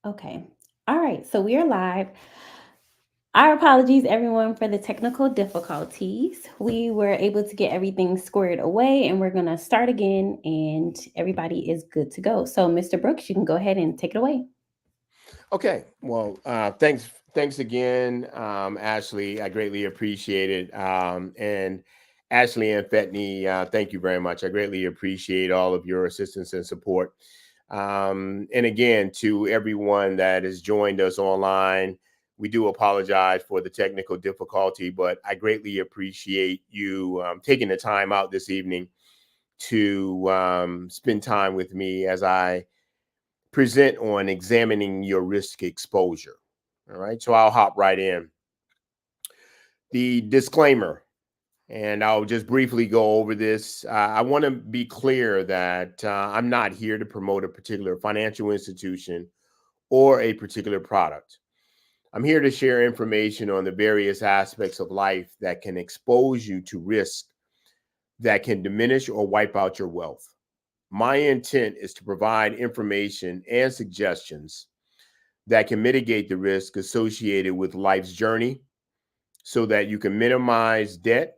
Okay. All right. So we are live. Our apologies, everyone, for the technical difficulties. We were able to get everything squared away, and we're going to start again, and everybody is good to go. So, Mr. Brooks, you can go ahead and take it away. Okay. Well, thanks again, Ashley. I greatly appreciate it. And Ashley and Fetney, thank you very much. I greatly appreciate all of your assistance and support. And again, to everyone that has joined us online, we do apologize for the technical difficulty, but I greatly appreciate you taking the time out this evening to spend time with me as I present on examining your risk exposure. All right, so I'll hop right in. The disclaimer, and I'll just briefly go over this. I want to be clear that I'm not here to promote a particular financial institution or a particular product. I'm here to share information on the various aspects of life that can expose you to risk that can diminish or wipe out your wealth. My intent is to provide information and suggestions that can mitigate the risk associated with life's journey so that you can minimize debt,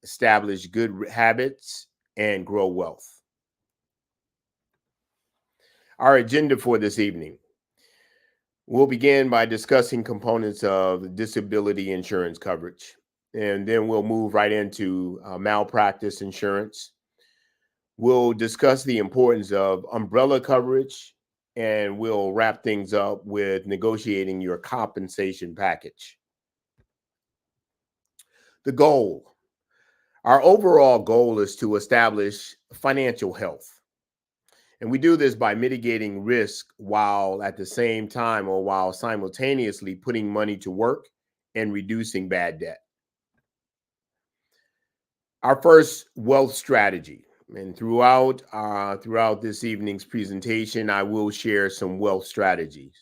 establish good habits, and grow wealth. Our agenda for this evening, we'll begin by discussing components of disability insurance coverage, and then we'll move right into malpractice insurance. We'll discuss the importance of umbrella coverage, and we'll wrap things up with negotiating your compensation package. The goal, our overall goal is to establish financial health. And we do this by mitigating risk while at the same time or while simultaneously putting money to work and reducing bad debt. Our first wealth strategy. And throughout this evening's presentation, I will share some wealth strategies.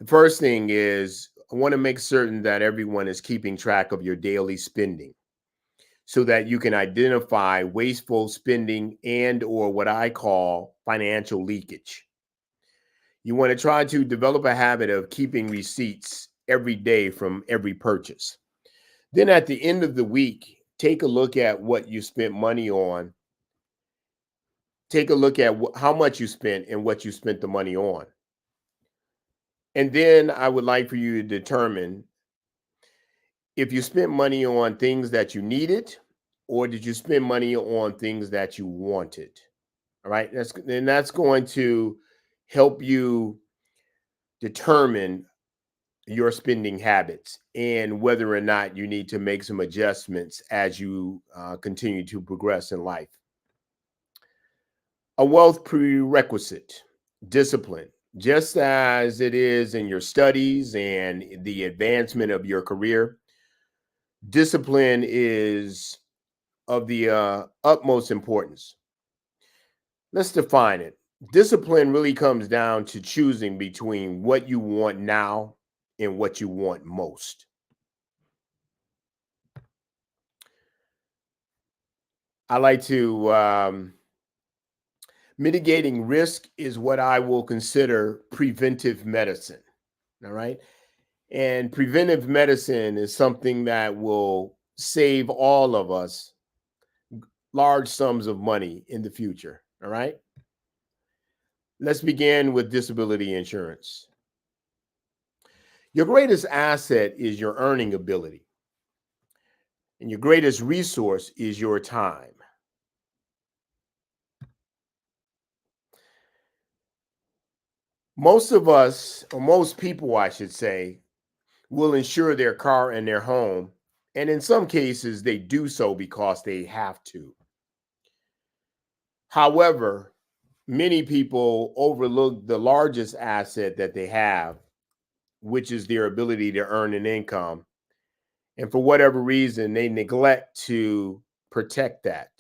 The first thing is I want to make certain that everyone is keeping track of your daily spending, so that you can identify wasteful spending and or what I call financial leakage. You want to try to develop a habit of keeping receipts every day from every purchase. Then at the end of the week, take a look at what you spent money on. Take a look at how much you spent and what you spent the money on. And then I would like for you to determine if you spent money on things that you needed or did you spend money on things that you wanted. All right. That's going to help you determine your spending habits and whether or not you need to make some adjustments as you continue to progress in life. A wealth prerequisite, discipline, just as it is in your studies and the advancement of your career. Discipline is of the utmost importance. Let's define it. Discipline really comes down to choosing between what you want now and what you want most. I like to mitigating risk is what I will consider preventive medicine. All right. And preventive medicine is something that will save all of us large sums of money in the future. All right. Let's begin with disability insurance. Your greatest asset is your earning ability, and your greatest resource is your time. Most of us, or most people, I should say, will insure their car and their home. And in some cases, they do so because they have to. However, many people overlook the largest asset that they have, which is their ability to earn an income. And for whatever reason, they neglect to protect that.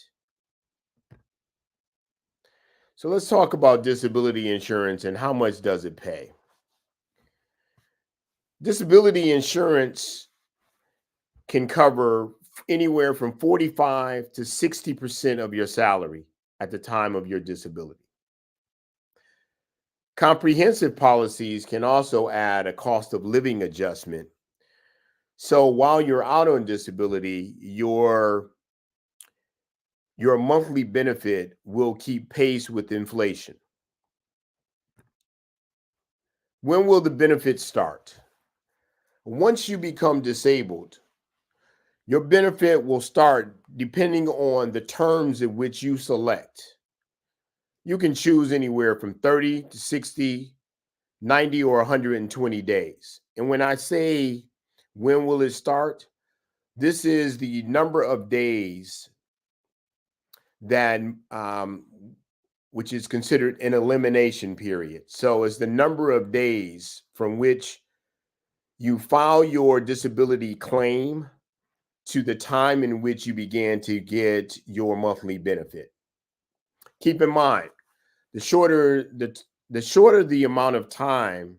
So let's talk about disability insurance and how much does it pay. Disability insurance can cover anywhere from 45 to 60% of your salary at the time of your disability. Comprehensive policies can also add a cost of living adjustment. So while you're out on disability, your monthly benefit will keep pace with inflation. When will the benefits start? Once you become disabled, your benefit will start depending on the terms in which you select. You can choose anywhere from 30 to 60, 90, or 120 days. And when I say when will it start, this is the number of days that which is considered an elimination period. So it's the number of days from which you file your disability claim to the time in which you began to get your monthly benefit. Keep in mind, the shorter the shorter the amount of time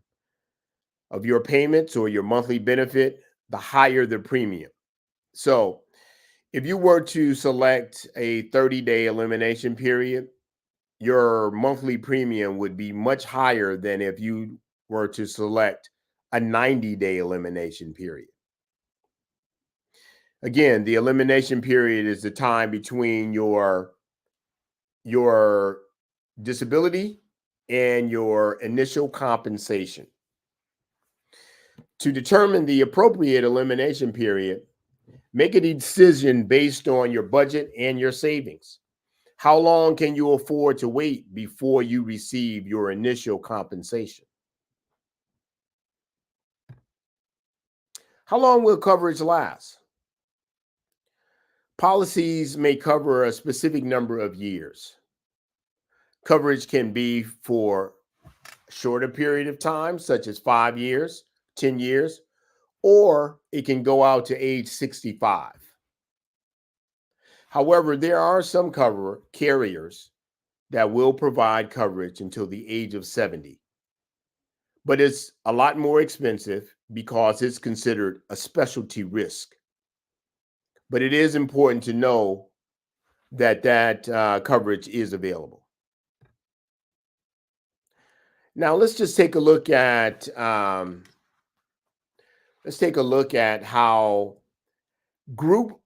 of your payments or your monthly benefit, the higher the premium. So, if you were to select a 30-day elimination period, your monthly premium would be much higher than if you were to select a 90-day elimination period. Again, the elimination period is the time between your disability and your initial compensation. To determine the appropriate elimination period, make a decision based on your budget and your savings. How long can you afford to wait before you receive your initial compensation? How long will coverage last? Policies may cover a specific number of years. Coverage can be for a shorter period of time, such as 5 years, 10 years, or it can go out to age 65. However, there are some carriers that will provide coverage until the age of 70, but it's a lot more expensive because it's considered a specialty risk. But it is important to know that coverage is available. Now let's just take a look at how group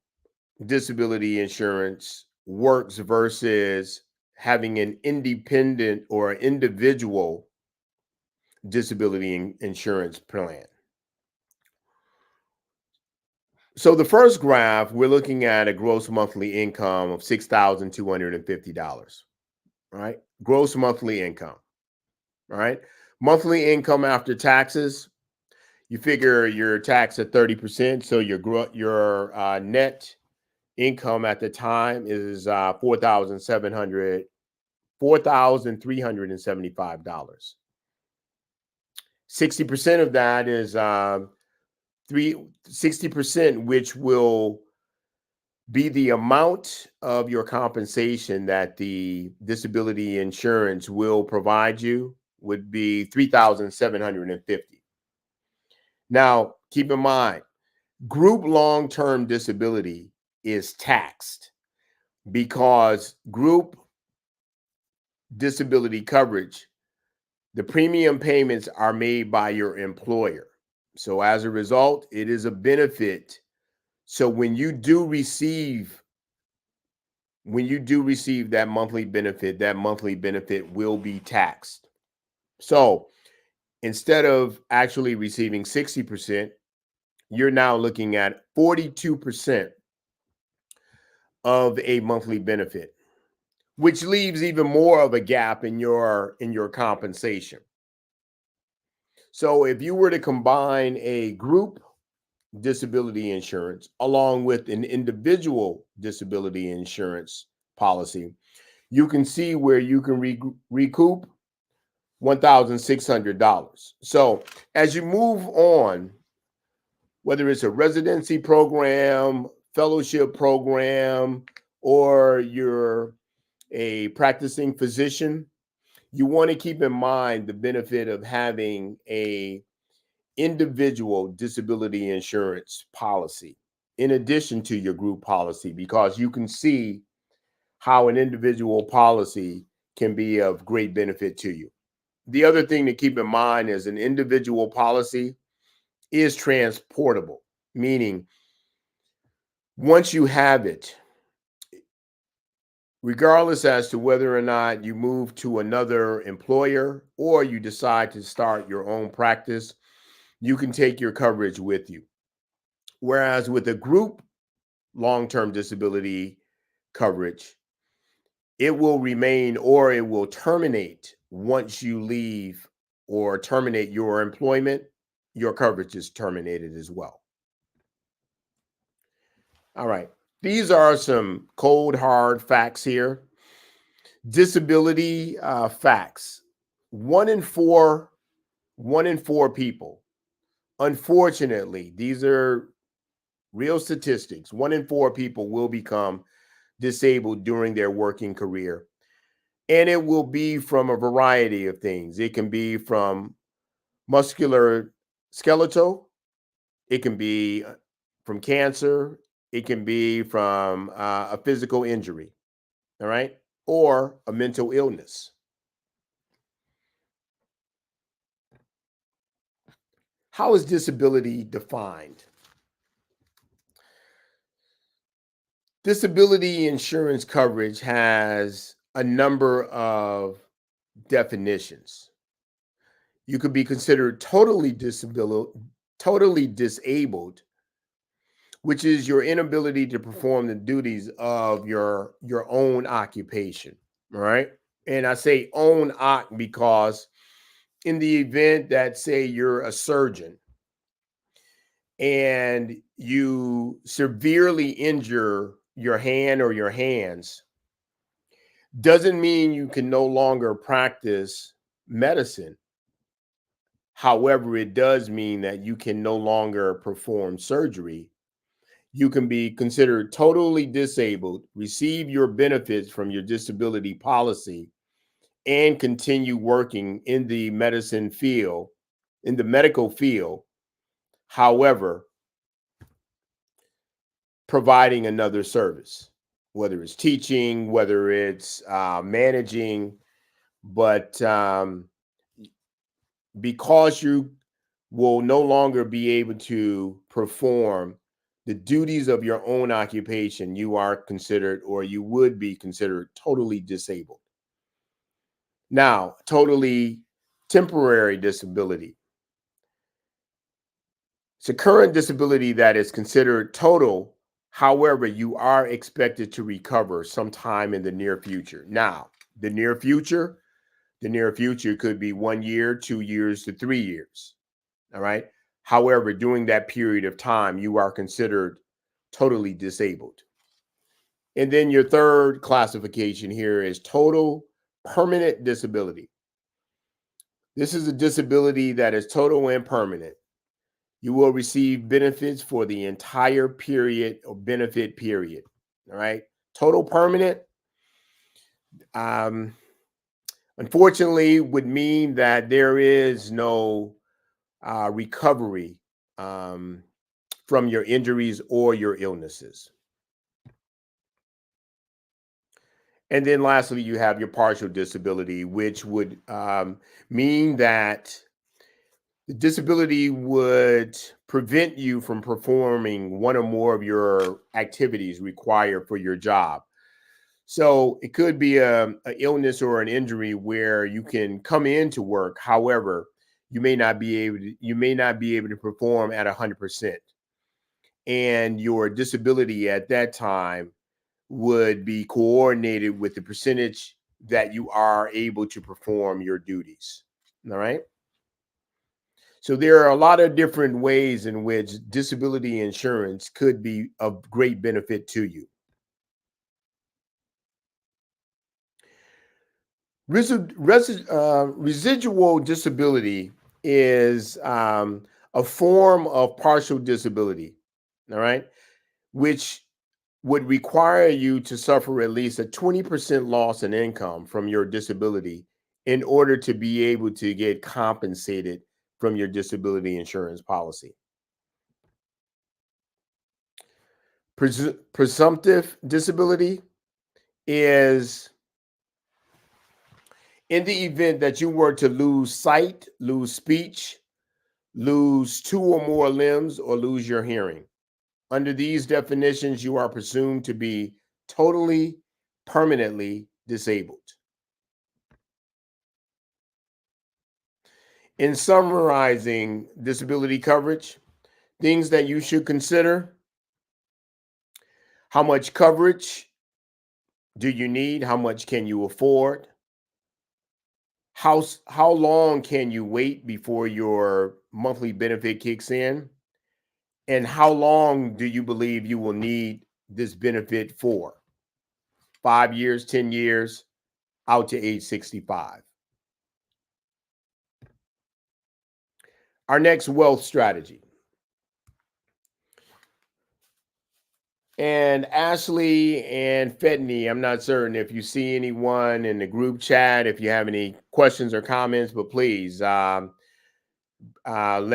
disability insurance works versus having an independent or individual disability insurance plan. So the first graph, we're looking at a gross monthly income of $6,250. Right? Gross monthly income. Right? Monthly income after taxes, you figure your tax at 30%, so your net income at the time is $4,375. 60% of that is 60%, which will be the amount of your compensation that the disability insurance will provide you, would be 3,750. Now, keep in mind, group long-term disability is taxed because group disability coverage, the premium payments are made by your employer. So as a result, it is a benefit. So when you do receive that monthly benefit will be taxed. So instead of actually receiving 60%, you're now looking at 42% of a monthly benefit, which leaves even more of a gap in your compensation. So if you were to combine a group disability insurance along with an individual disability insurance policy, you can see where you can recoup $1,600. So as you move on, whether it's a residency program, fellowship program, or you're a practicing physician, you want to keep in mind the benefit of having a individual disability insurance policy in addition to your group policy, because you can see how an individual policy can be of great benefit to you. the other thing to keep in mind is an individual policy is transportable, meaning once you have it, regardless as to whether or not you move to another employer or you decide to start your own practice, you can take your coverage with you. Whereas with a group long term disability coverage, it will remain or it will terminate once you leave or terminate your employment. Your coverage is terminated as well. All right. These are some cold, hard facts here. Disability facts. One in four, 1 in 4 people. Unfortunately, these are real statistics. 1 in 4 people will become disabled during their working career. And it will be from a variety of things. It can be from muscular skeletal, it can be from cancer, it can be from a physical injury, all right, or a mental illness. How is disability defined? Disability insurance coverage has a number of definitions. You could be considered totally disabled, which is your inability to perform the duties of your own occupation. All right. And I say own oc because in the event that, say, you're a surgeon and you severely injure your hand or your hands, doesn't mean you can no longer practice medicine. However, it does mean that you can no longer perform surgery. You can be considered totally disabled, receive your benefits from your disability policy, and continue working in the medicine field, in the medical field. However, providing another service, whether it's teaching, whether it's managing, but because you will no longer be able to perform the duties of your own occupation, you are considered, or you would be considered, totally disabled. Now, totally temporary disability. It's a current disability that is considered total. However, you are expected to recover sometime in the near future. Now, the near future, the near future could be 1 year, 2 years to 3 years. All right. However, during that period of time, you are considered totally disabled. And then your third classification here is total permanent disability. This is a disability that is total and permanent. You will receive benefits for the entire period or benefit period. All right. Total permanent, um, unfortunately, would mean that there is no recovery um, from your injuries or your illnesses. And then lastly, you have your partial disability, which would mean that the disability would prevent you from performing one or more of your activities required for your job. So it could be a illness or an injury where you can come into work. However, you may not be able to perform at 100%. And your disability at that time would be coordinated with the percentage that you are able to perform your duties. All right. So there are a lot of different ways in which disability insurance could be of great benefit to you. Residual disability is a form of partial disability, all right, which would require you to suffer at least a 20% loss in income from your disability in order to be able to get compensated from your disability insurance policy. Presumptive disability is In the event that you were to lose sight, lose speech, lose two or more limbs, or lose your hearing. Under these definitions, you are presumed to be totally, permanently disabled. In summarizing disability coverage, things that you should consider: how much coverage do you need? How much can you afford? How long can you wait before your monthly benefit kicks in? And how long do you believe you will need this benefit for? 5 years, 10 years, out to age 65. Our next wealth strategy. And Ashley and Fetney, I'm not certain if you see anyone in the group chat, if you have any questions or comments, but please let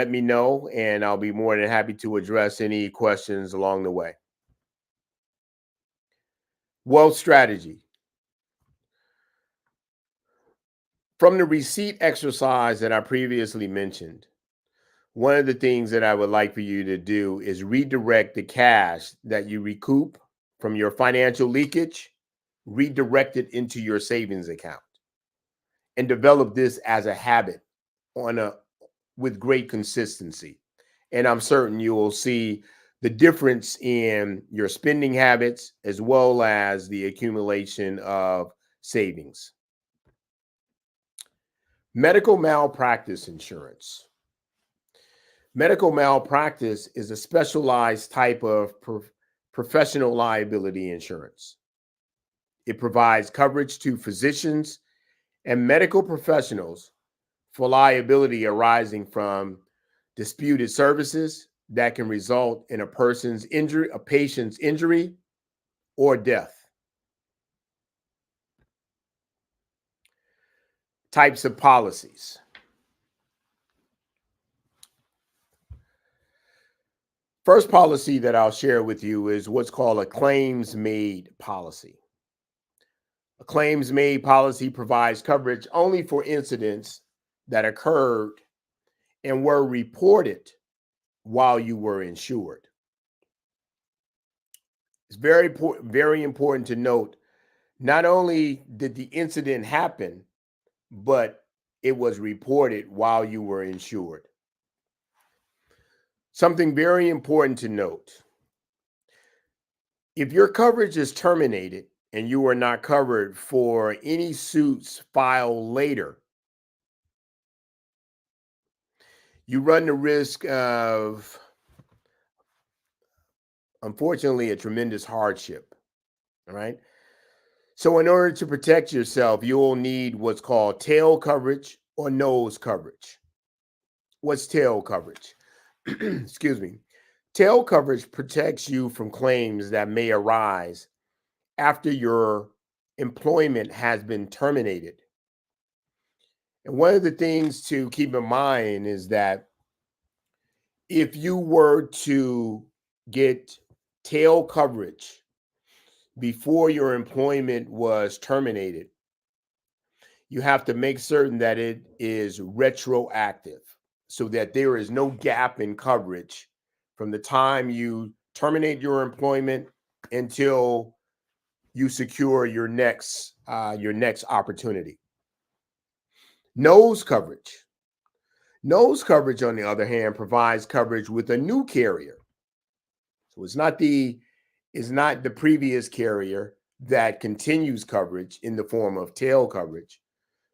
me know, and I'll be more than happy to address any questions along the way. Wealth strategy. From the receipt exercise that I previously mentioned, one of the things that I would like for you to do is redirect the cash that you recoup from your financial leakage, redirect it into your savings account, and develop this as a habit on a with great consistency. And I'm certain you will see the difference in your spending habits as well as the accumulation of savings. Medical malpractice insurance. Medical malpractice is a specialized type of professional liability insurance. It provides coverage to physicians and medical professionals for liability arising from disputed services that can result in a patient's injury or death. Types of policies. First policy that I'll share with you is what's called a claims-made policy. A claims-made policy provides coverage only for incidents that occurred and were reported while you were insured. It's very important to note, not only did the incident happen, but it was reported while you were insured. Something very important to note: if your coverage is terminated and you are not covered for any suits filed later, you run the risk of, unfortunately, a tremendous hardship. All right. So, in order to protect yourself, you will need what's called tail coverage or nose coverage. What's tail coverage? Excuse me. Tail coverage protects you from claims that may arise after your employment has been terminated. And one of the things to keep in mind is that if you were to get tail coverage before your employment was terminated, you have to make certain that it is retroactive so that there is no gap in coverage from the time you terminate your employment until you secure your next opportunity. Nose coverage. Nose coverage, on the other hand, provides coverage with a new carrier. So it's not the previous carrier that continues coverage in the form of tail coverage,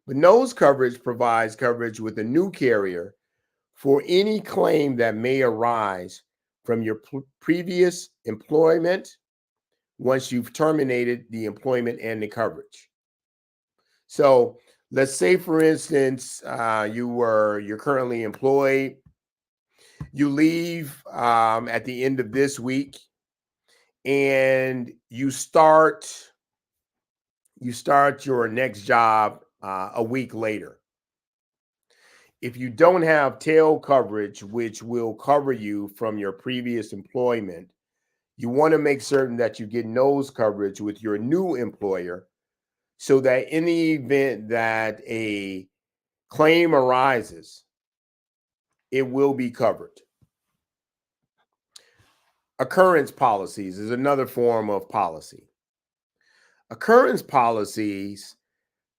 but nose coverage provides coverage with a new carrier for any claim that may arise from your previous employment once you've terminated the employment and the coverage. So let's say, for instance, you're currently employed. You leave at the end of this week, and you start your next job a week later. If you don't have tail coverage, which will cover you from your previous employment, you want to make certain that you get nose coverage with your new employer so that in the event that a claim arises, it will be covered. Occurrence policies is another form of policy. Occurrence policies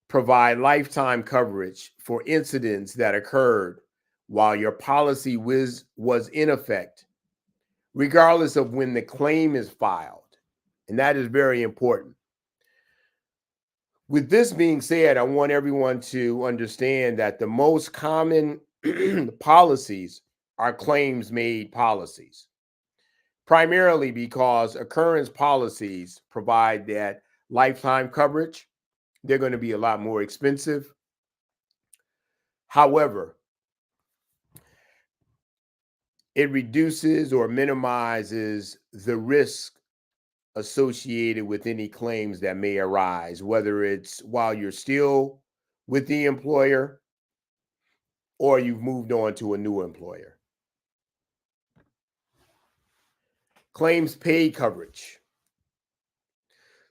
provide lifetime coverage for incidents that occurred while your policy was in effect, regardless of when the claim is filed. And that is very important. With this being said, I want everyone to understand that the most common policies are claims made policies, primarily because occurrence policies provide that lifetime coverage. They're going to be a lot more expensive. However, it reduces or minimizes the risk associated with any claims that may arise, whether it's while you're still with the employer or you've moved on to a new employer. Claims paid coverage.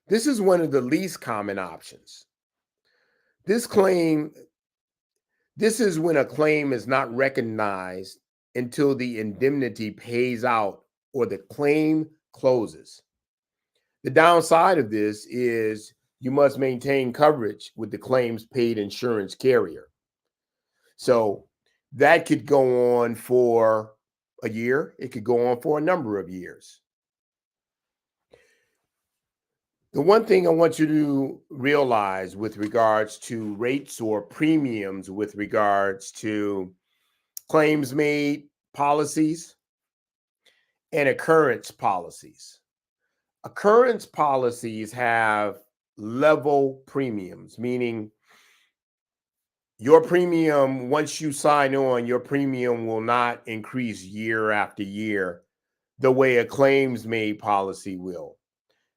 This is one of the least common options. This is when a claim is not recognized until the indemnity pays out or the claim closes. The downside of this is you must maintain coverage with the claims paid insurance carrier. So that could go on for a year. It could go on for a number of years. The one thing I want you to realize with regards to rates or premiums with regards to claims made policies and occurrence policies. Occurrence policies have level premiums, meaning your premium, once you sign on, your premium will not increase year after year the way a claims made policy will.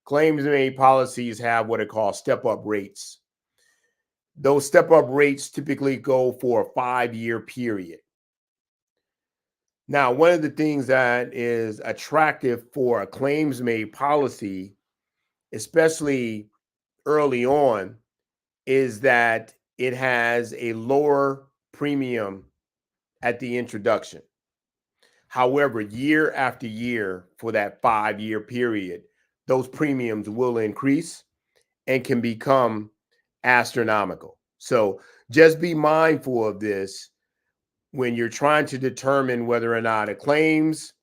Claims made policies have what are called step up rates. Those step up rates typically go for a 5-year period. Now, one of the things that is attractive for a claims made policy, especially early on, is that it has a lower premium at the introduction. However, year after year for that 5-year period, those premiums will increase and can become astronomical. So just be mindful of this when you're trying to determine whether or not a claims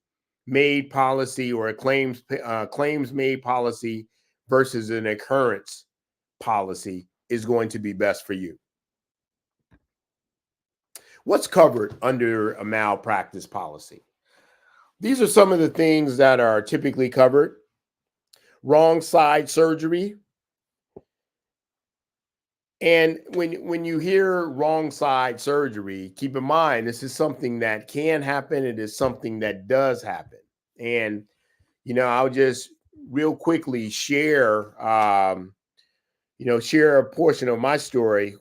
made policy or a claims made policy versus an occurrence policy is going to be best for you. What's covered under a malpractice policy? These are some of the things that are typically covered. Wrong side surgery. And when you hear wrong side surgery, keep in mind this is something that can happen. It is something that does happen. And I'll just real quickly share a portion of my story.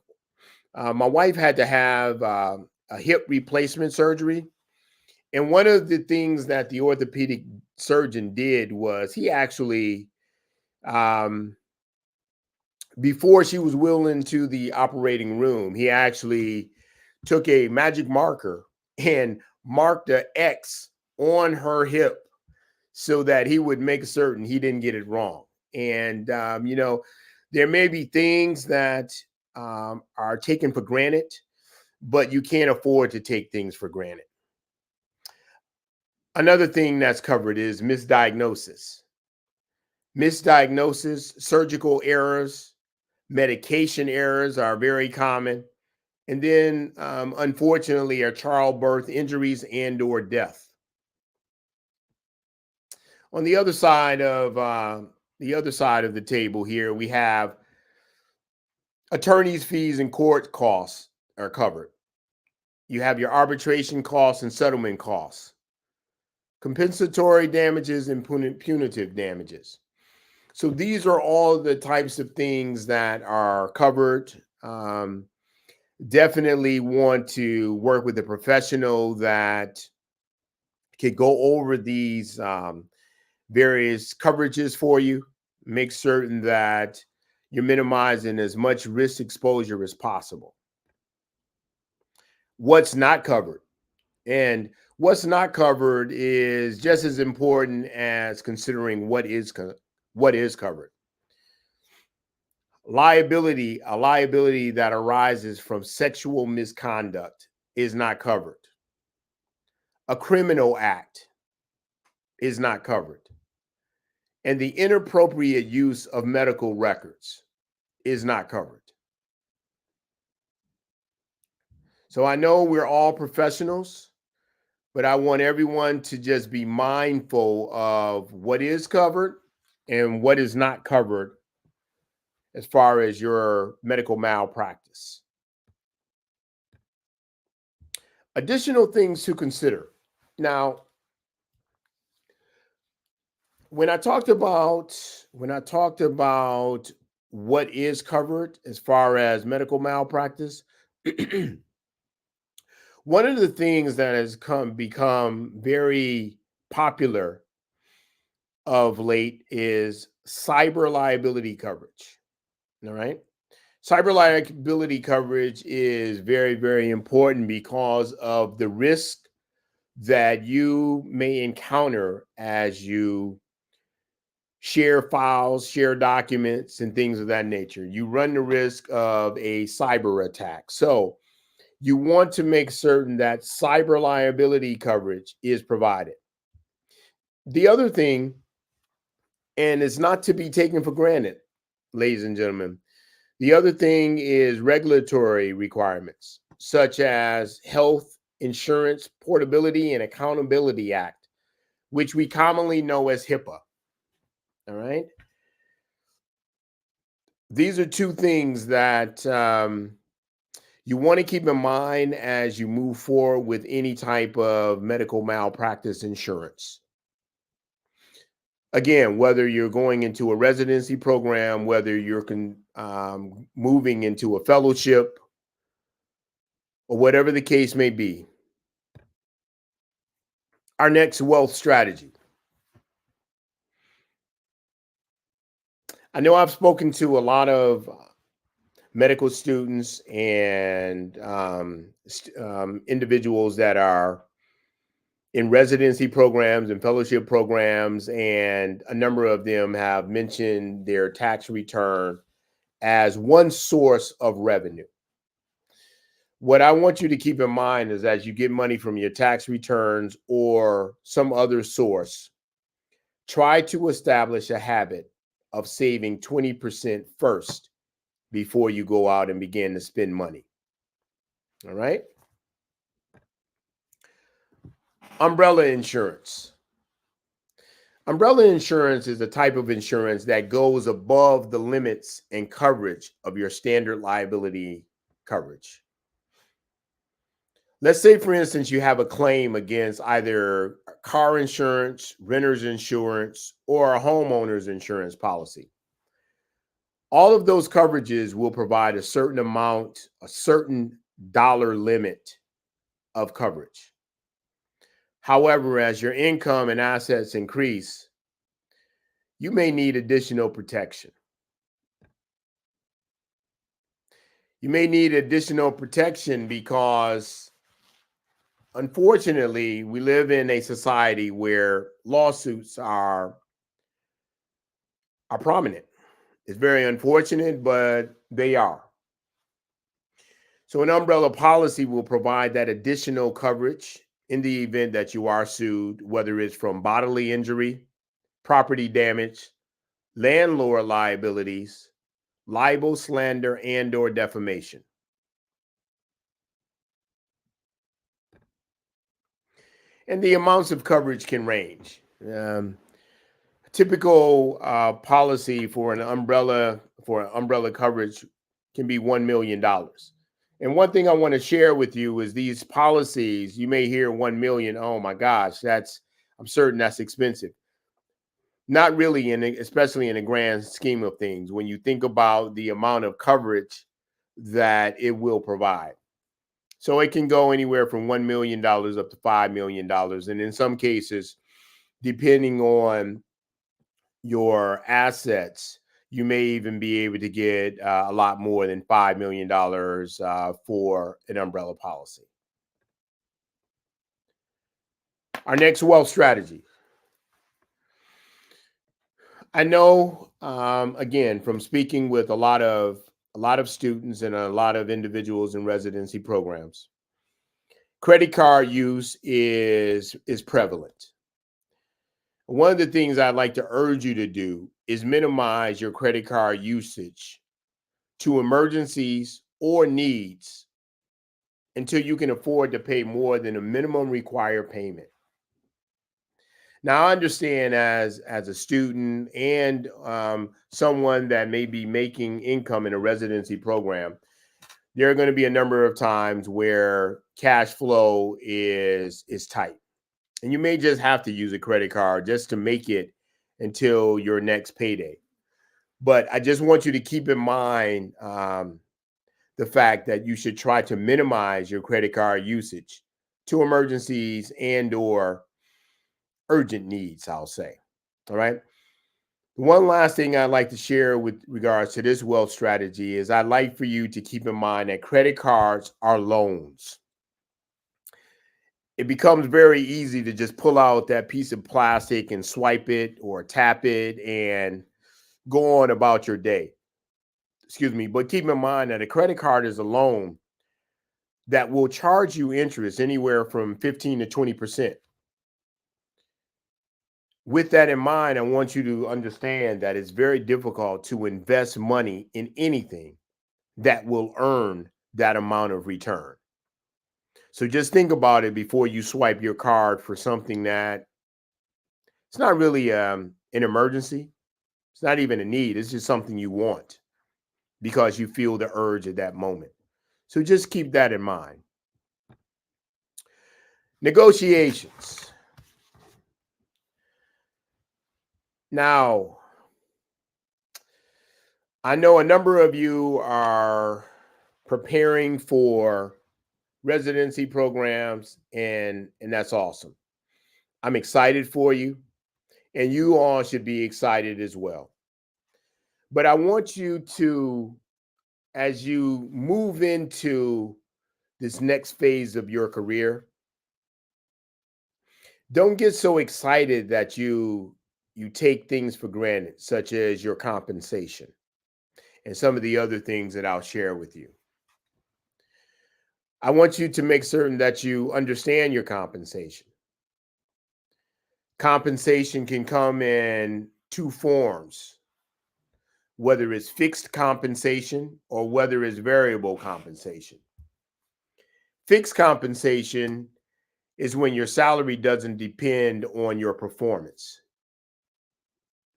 My wife had to have a hip replacement surgery. And one of the things that the orthopedic surgeon did was he actually, before she was wheeled into the operating room, he actually took a magic marker and marked an X on her hip so that he would make certain he didn't get it wrong. And, there may be things that are taken for granted, but you can't afford to take things for granted. Another thing that's covered is misdiagnosis. Misdiagnosis, surgical errors, medication errors are very common. And then, unfortunately, are childbirth injuries and or death. On the other side of the table here, we have attorney's fees and court costs are covered. You have your arbitration costs and settlement costs, compensatory damages and punitive damages. So these are all the types of things that are covered. Definitely want to work with a professional that can go over these various coverages for you. Make certain that You're minimizing as much risk exposure as possible. What's not covered? And what's not covered is just as important as considering what is covered. Liability, a liability that arises from sexual misconduct is not covered. A criminal act is not covered. And the inappropriate use of medical records is not covered. So I know we're all professionals, but I want everyone to just be mindful of what is covered and what is not covered as far as your medical malpractice. Additional things to consider. Now, when I talked about when I talked about what is covered as far as medical malpractice, one of the things that has become very popular of late is cyber liability coverage. All right. Cyber liability coverage is very, very important because of the risk that you may encounter as you share files, share documents, and things of that nature. You run the risk of a cyber attack. So you want to make certain that cyber liability coverage is provided. The other thing, and it's not to be taken for granted, ladies and gentlemen, the other thing is regulatory requirements, such as Health Insurance Portability and Accountability Act, which we commonly know as HIPAA. All right. These are two things that you want to keep in mind as you move forward with any type of medical malpractice insurance. Again, whether you're going into a residency program, whether you're moving into a fellowship, or whatever the case may be. Our next wealth strategy. I know I've spoken to a lot of medical students and individuals that are in residency programs and fellowship programs, and a number of them have mentioned their tax return as one source of revenue. What I want you to keep in mind is as you get money from your tax returns or some other source, try to establish a habit of saving 20% first before you go out and begin to spend money. All right. Umbrella insurance. Umbrella insurance is a type of insurance that goes above the limits and coverage of your standard liability coverage. Let's say, for instance, you have a claim against either car insurance, renter's insurance, or a homeowner's insurance policy. All of those coverages will provide a certain amount, a certain dollar limit of coverage. However, as your income and assets increase, you may need additional protection. You may need additional protection because, unfortunately, we live in a society where lawsuits are prominent. It's very unfortunate, but they are. So an umbrella policy will provide that additional coverage in the event that you are sued, whether it's from bodily injury, property damage, landlord liabilities, libel, slander, and or defamation. And the amounts of coverage can range. Typical policy for an umbrella coverage can be $1 million. And one thing I want to share with you is these policies, you may hear 1 million. Oh my gosh, I'm certain that's expensive. Not really, especially in the grand scheme of things, when you think about the amount of coverage that it will provide. So it can go anywhere from $1 million up to $5 million. And in some cases, depending on your assets, you may even be able to get a lot more than $5 million for an umbrella policy. Our next wealth strategy. I know, again, from speaking with a lot of students and a lot of individuals in residency programs, credit card use is prevalent. One of the things I'd like to urge you to do is minimize your credit card usage to emergencies or needs until you can afford to pay more than a minimum required payment. Now, I understand as a student and someone that may be making income in a residency program, there are going to be a number of times where cash flow is tight, and you may just have to use a credit card just to make it until your next payday. But I just want you to keep in mind the fact that you should try to minimize your credit card usage to emergencies and or urgent needs, I'll say. All right. One last thing I'd like to share with regards to this wealth strategy is I'd like for you to keep in mind that credit cards are loans. It becomes very easy to just pull out that piece of plastic and swipe it or tap it and go on about your day. Excuse me. But keep in mind that a credit card is a loan that will charge you interest anywhere from 15 to 20%. With that in mind, I want you to understand that it's very difficult to invest money in anything that will earn that amount of return. So just think about it before you swipe your card for something that it's not really an emergency. It's not even a need. It's just something you want because you feel the urge at that moment. So just keep that in mind. Negotiations. Now, I know a number of you are preparing for residency programs, and that's awesome. I'm excited for you, and you all should be excited as well. But I want you to, as you move into this next phase of your career, don't get so excited that you take things for granted, such as your compensation and some of the other things that I'll share with you. I want you to make certain that you understand your compensation. Compensation can come in two forms, whether it's fixed compensation or whether it's variable compensation. Fixed compensation is when your salary doesn't depend on your performance.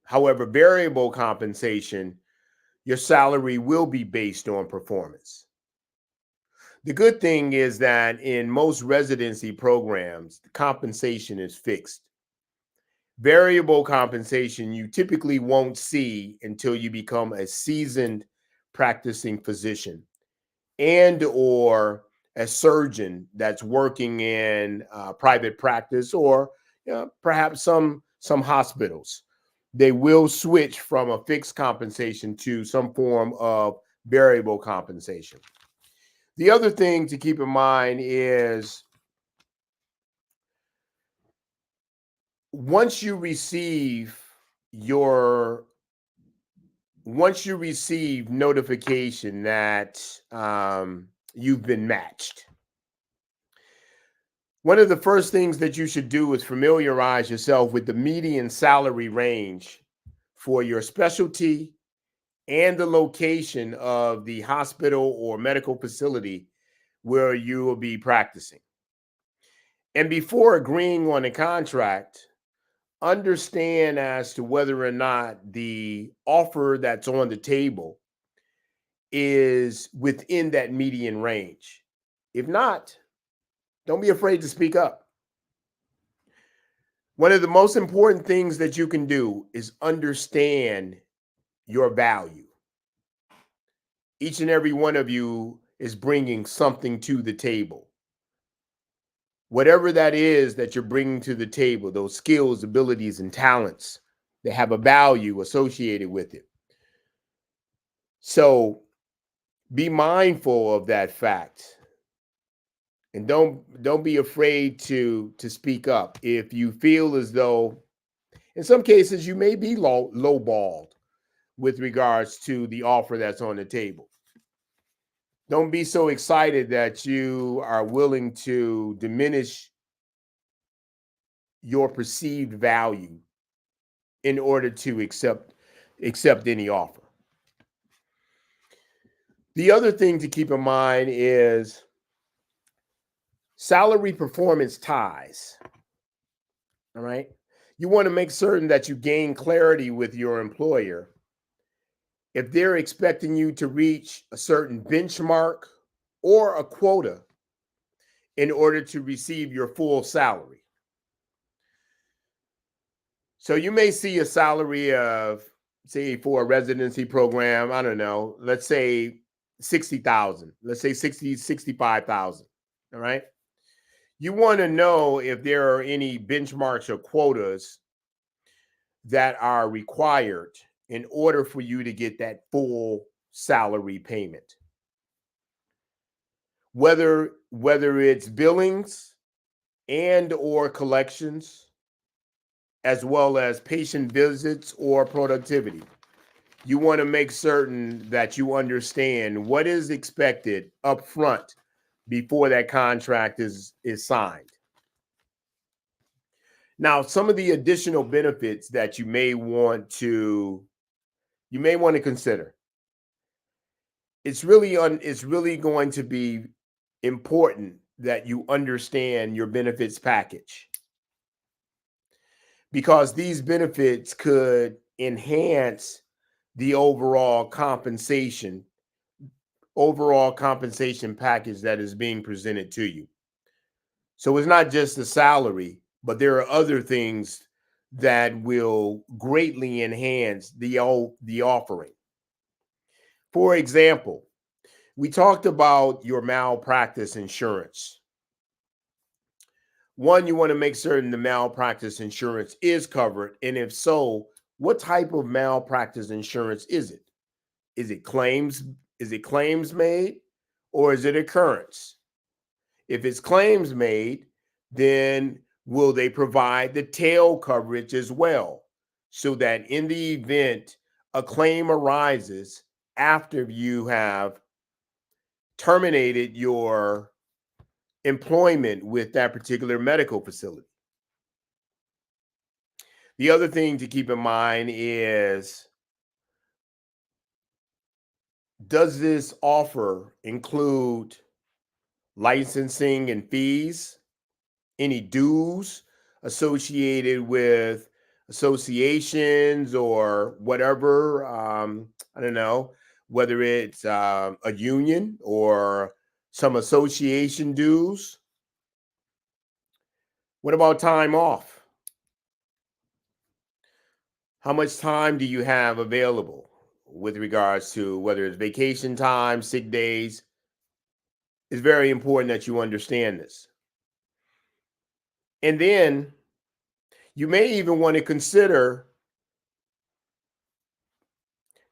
However, variable compensation, your salary will be based on performance. The good thing is that in most residency programs, the compensation is fixed. Variable compensation you typically won't see until you become a seasoned practicing physician and or a surgeon that's working in private practice or perhaps some hospitals. They will switch from a fixed compensation to some form of variable compensation. The other thing to keep in mind is once you receive your once you receive notification that you've been matched, one of the first things that you should do is familiarize yourself with the median salary range for your specialty and the location of the hospital or medical facility where you will be practicing. And before agreeing on a contract, understand as to whether or not the offer that's on the table is within that median range. If not, don't be afraid to speak up. One of the most important things that you can do is understand your value. Each and every one of you is bringing something to the table. Whatever that is that you're bringing to the table, those skills, abilities, and talents, they have a value associated with it. So be mindful of that fact, and don't be afraid to speak up if you feel as though in some cases you may be lowballed with regards to the offer that's on the table. Don't be so excited that you are willing to diminish your perceived value in order to accept any offer. The other thing to keep in mind is salary performance ties. All right. You want to make certain that you gain clarity with your employer. If they're expecting you to reach a certain benchmark or a quota in order to receive your full salary. So you may see a salary of, say, for a residency program, I don't know, let's say 60,000. Let's say 65,000. All right. You want to know if there are any benchmarks or quotas that are required in order for you to get that full salary payment. Whether it's billings and or collections, as well as patient visits or productivity. You want to make certain that you understand what is expected up front before that contract is signed. Now, some of the additional benefits that you may want to consider. It's really going to be important that you understand your benefits package, because these benefits could enhance the overall compensation package that is being presented to you. So it's not just the salary, but there are other things that will greatly enhance the offering. For example, we talked about your malpractice insurance. One, you want to make certain the malpractice insurance is covered, and if so, what type of malpractice insurance is it? Is it claims? Is it claims made, or is it occurrence? If it's claims made, then will they provide the tail coverage as well, so that in the event a claim arises after you have terminated your employment with that particular medical facility? The other thing to keep in mind is, does this offer include licensing and fees, any dues associated with associations or whatever? I don't know, whether it's a union or some association dues. What about time off? How much time do you have available with regards to whether it's vacation time, sick days? It's very important that you understand this. And then you may even want to consider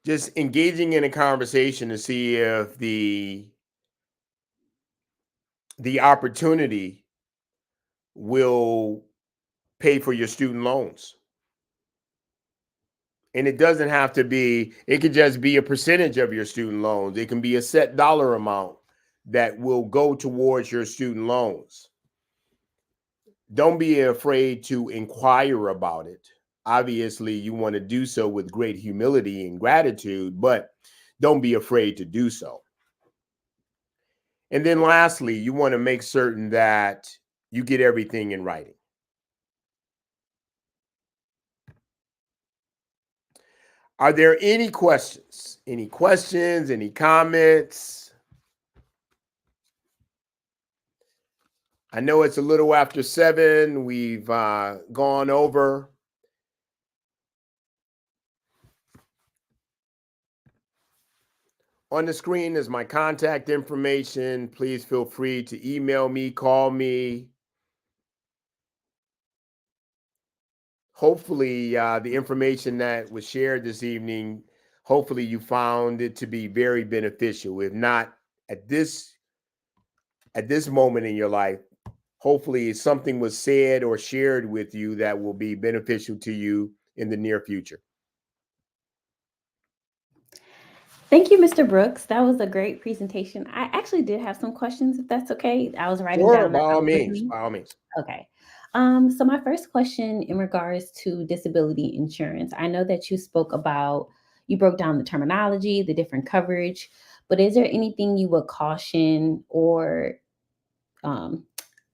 just engaging in a conversation to see if the opportunity will pay for your student loans. And it doesn't have to be, it could just be a percentage of your student loans. It can be a set dollar amount that will go towards your student loans. Don't be afraid to inquire about it. Obviously, you want to do so with great humility and gratitude, but don't be afraid to do so. And then lastly, you want to make certain that you get everything in writing. Are there any questions? Any questions? Any comments? I know it's a little after 7. We've gone over. On the screen is my contact information. Please feel free to email me, call me. Hopefully, the information that was shared this evening hopefully you found it to be very beneficial. If not at this moment in your life, hopefully something was said or shared with you that will be beneficial to you in the near future. Thank you, Mr. Brooks. That was a great presentation. I actually did have some questions, if that's okay. I was writing Sure, down by as I all was means, listening. by all means. Okay. So my first question in regards to disability insurance, I know that you spoke about, you broke down the terminology, the different coverage, but is there anything you would caution or um,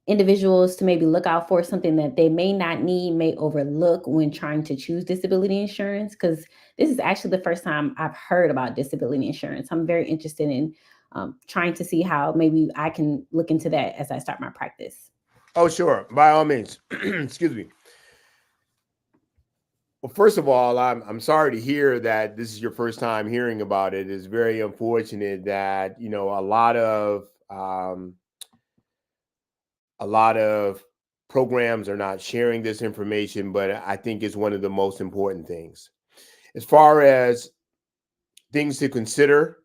individuals to maybe look out for, something that they may not need, may overlook when trying to choose disability insurance? Because this is actually the first time I've heard about disability insurance. I'm very interested in trying to see how maybe I can look into that as I start my practice. Oh, sure, by all means. Excuse me. Well, first of all, I'm sorry to hear that this is your first time hearing about it. It's very unfortunate that a lot of programs are not sharing this information, but I think it's one of the most important things. As far as things to consider,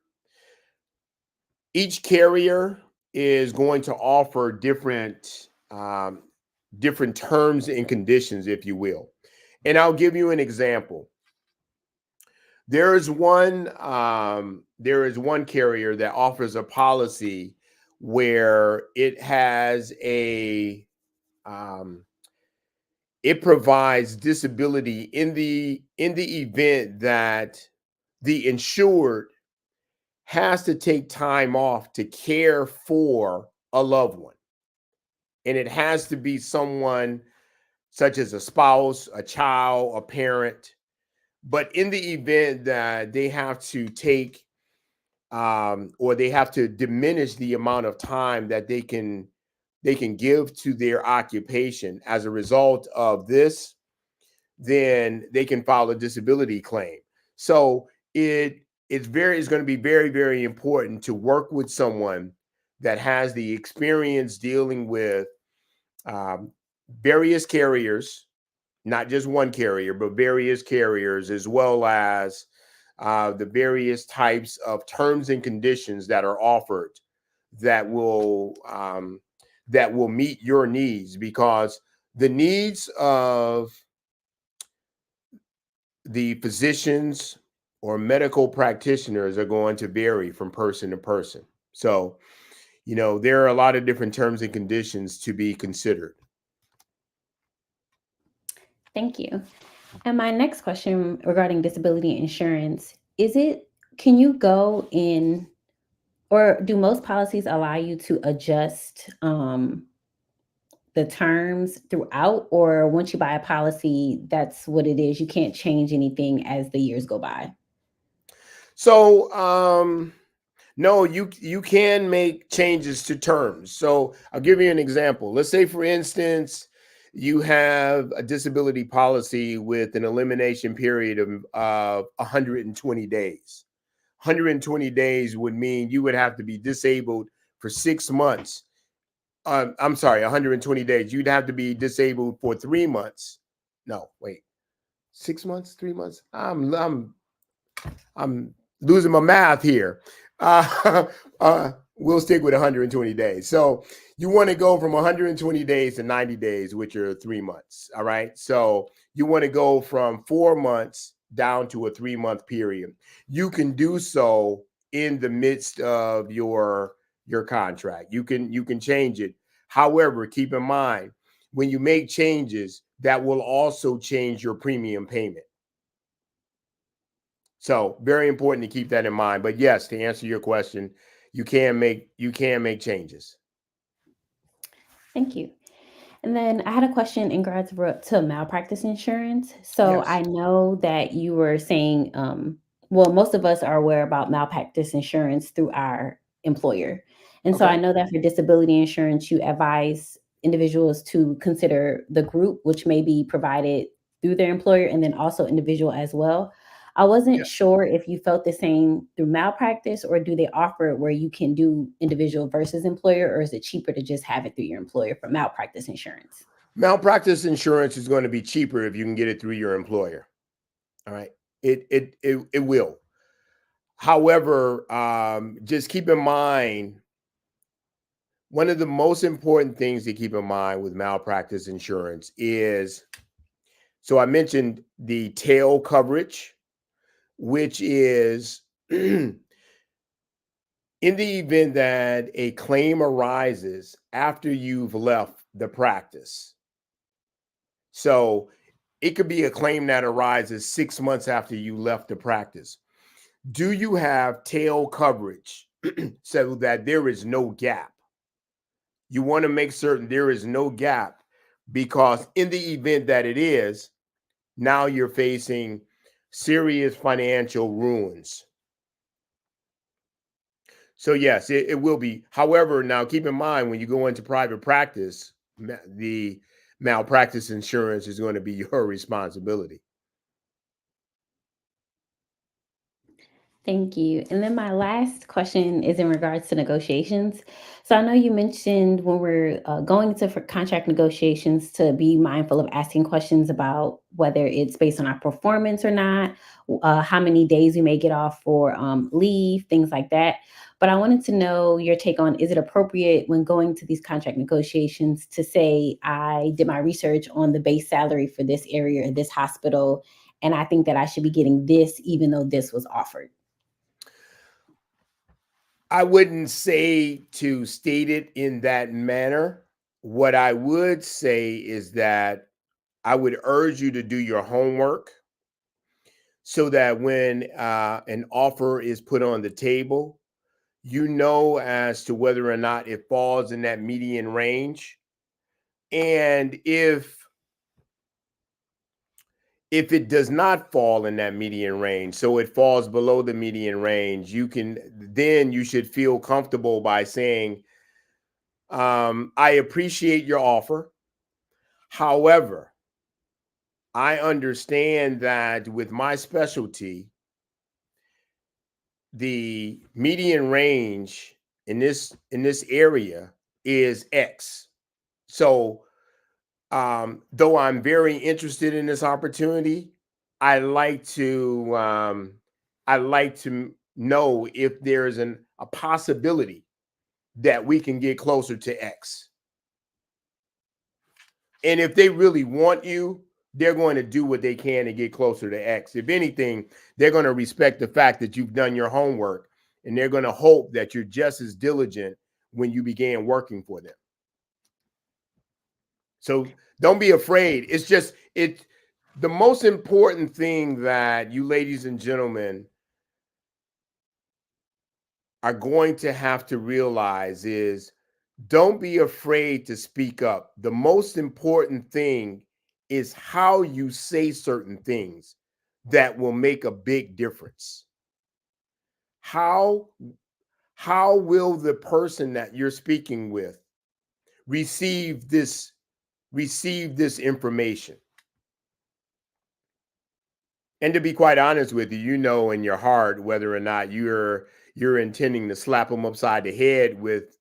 each carrier is going to offer um, different terms and conditions, if you will. And I'll give you an example. There is one carrier that offers a policy where um, it provides disability in the event that the insured has to take time off to care for a loved one, and it has to be someone such as a spouse, a child, a parent. But in the event that they have to take or they have to diminish the amount of time that they can give to their occupation as a result of this, then they can file a disability claim. So it's going to be very, very important to work with someone that has the experience dealing with um, various carriers, not just one carrier, but various carriers, as well as the various types of terms and conditions that are offered that will um, that will meet your needs, because the needs of the physicians or medical practitioners are going to vary from person to person. So, there are a lot of different terms and conditions to be considered. Thank you. And my next question regarding disability insurance, is it, can you go in, or do most policies allow you to adjust the terms throughout, or once you buy a policy, that's what it is? You can't change anything as the years go by. So, no, you can make changes to terms. So I'll give you an example. Let's say, for instance, you have a disability policy with an elimination period of 120 days. 120 days would mean you would have to be disabled for 6 months. I'm sorry, 120 days. You'd have to be disabled for 3 months. No, wait, 6 months, 3 months. I'm losing my math here. We'll stick with 120 days. So you want to go from 120 days to 90 days, which are 3 months. All right. So you want to go from 4 months down to a 3 month period. You can do so in the midst of your contract. You can change it. However, keep in mind, when you make changes, that will also change your premium payment. So very important to keep that in mind. But yes, to answer your question, you can make changes. Thank you. And then I had a question in regards to malpractice insurance. So Yes. I know that you were saying, well, most of us are aware about malpractice insurance through our employer. And so I Okay. know that for disability insurance, you advise individuals to consider the group, which may be provided through their employer, and then also individual as well. I wasn't Yes. sure if you felt the same through malpractice, or do they offer it where you can do individual versus employer, or is it cheaper to just have it through your employer for malpractice insurance? Malpractice insurance is going to be cheaper if you can get it through your employer. All right. It will. However, just keep in mind one of the most important things to keep in mind with malpractice insurance is, so I mentioned the tail coverage, which is in the event that a claim arises after you've left the practice. So it could be a claim that arises 6 months after you left the practice. Do you have tail coverage so that there is no gap? You want to make certain there is no gap, because in the event that it is, now you're facing serious financial ruins. So yes, it will be. However, now keep in mind when you go into private practice, the malpractice insurance is going to be your responsibility. Thank you. And then my last question is in regards to negotiations. So I know you mentioned when we're going into for contract negotiations to be mindful of asking questions about whether it's based on our performance or not, how many days we may get off for leave, things like that. But I wanted to know your take on, is it appropriate when going to these contract negotiations to say, I did my research on the base salary for this area or this hospital, and I think that I should be getting this even though this was offered? I wouldn't say to state it in that manner. What I would say is that I would urge you to do your homework so that when an offer is put on the table, you know as to whether or not it falls in that median range. And if it does not fall in that median range, so it falls below the median range, you should feel comfortable by saying, I appreciate your offer. However, I understand that with my specialty, the median range in this area is X. So, though I'm very interested in this opportunity, I like to know if there's a possibility that we can get closer to X. And if they really want you, they're going to do what they can to get closer to X. If anything, they're going to respect the fact that you've done your homework, and they're going to hope that you're just as diligent when you began working for them. So don't be afraid. It's the most important thing that you ladies and gentlemen are going to have to realize is, don't be afraid to speak up. The most important thing is how you say certain things that will make a big difference. How how will the person that you're speaking with receive this information? And to be quite honest with you, you know in your heart whether or not you're intending to slap them upside the head with,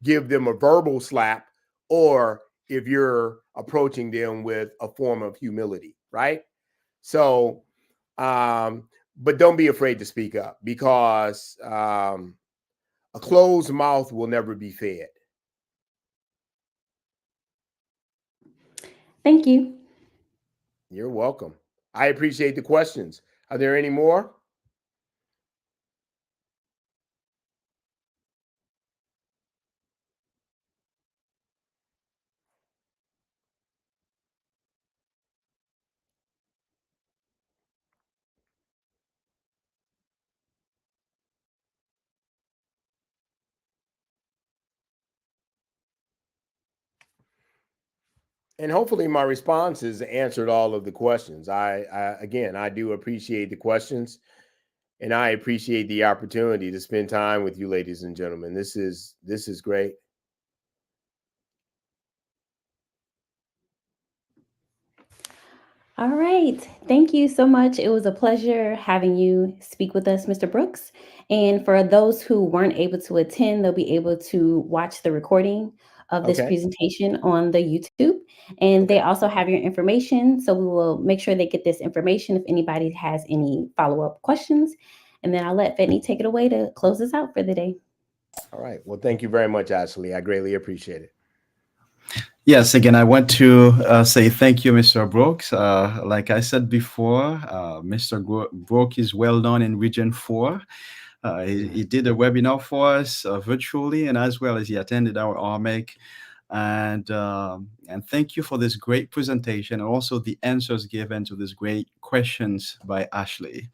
give them a verbal slap, or if you're approaching them with a form of humility, right? So, but don't be afraid to speak up, because a closed mouth will never be fed. Thank you. You're welcome. I appreciate the questions. Are there any more? And hopefully my response has answered all of the questions. I do appreciate the questions, and I appreciate the opportunity to spend time with you, ladies and gentlemen. This is great. All right. Thank you so much. It was a pleasure having you speak with us, Mr. Brooks. And for those who weren't able to attend, they'll be able to watch the recording of this Okay. presentation on the YouTube. And they Okay. also have your information. So we will make sure they get this information if anybody has any follow up questions. And then I'll let Fetney take it away to close us out for the day. All right. Well, thank you very much, Ashley. I greatly appreciate it. Yes, again, I want to say thank you, Mr. Brooks. Like I said before, Mr. Brooks is well known in Region 4. He Mhm. did a webinar for us virtually, and as well as he attended our RMEC. And thank you for this great presentation and also the answers given to these great questions by Ashley.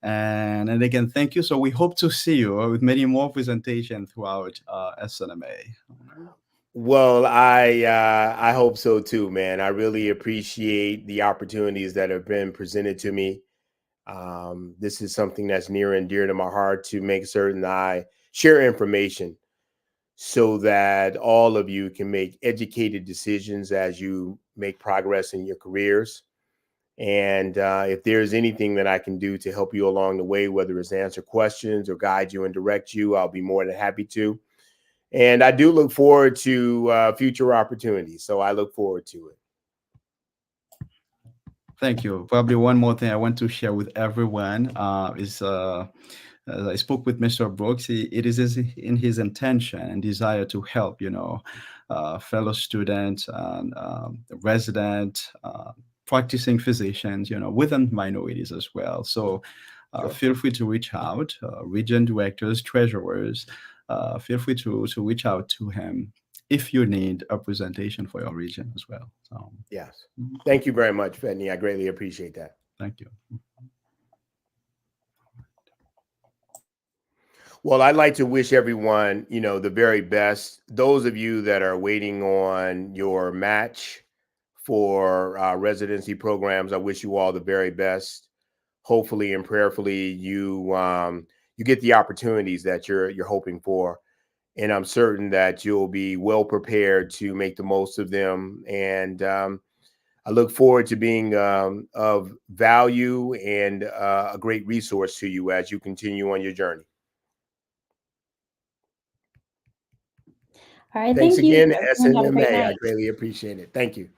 And again, thank you. So we hope to see you with many more presentations throughout SNMA. Well, I hope so too, man. I really appreciate the opportunities that have been presented to me. This is something that's near and dear to my heart to make certain I share information so that all of you can make educated decisions as you make progress in your careers. And if there's anything that I can do to help you along the way, whether it's answer questions or guide you and direct you, I'll be more than happy to. And I do look forward to future opportunities. So I look forward to it. Thank you. Probably one more thing I want to share with everyone is as I spoke with Mr. Brooks, it is in his intention and desire to help, fellow students and resident, practicing physicians, within minorities as well. So Sure. feel free to reach out, region directors, treasurers, feel free to reach out to him if you need a presentation for your region as well. So, Yes. Thank you very much, Fetney. I greatly appreciate that. thank you. Well, I'd like to wish everyone, the very best. Those of you that are waiting on your match for residency programs, I wish you all the very best. Hopefully and prayerfully, you get the opportunities that you're hoping for, and I'm certain that you'll be well prepared to make the most of them. And I look forward to being of value and a great resource to you as you continue on your journey. All right, Thanks thank you. again, Everyone have a great SNMA. I night. greatly appreciate it. Thank you.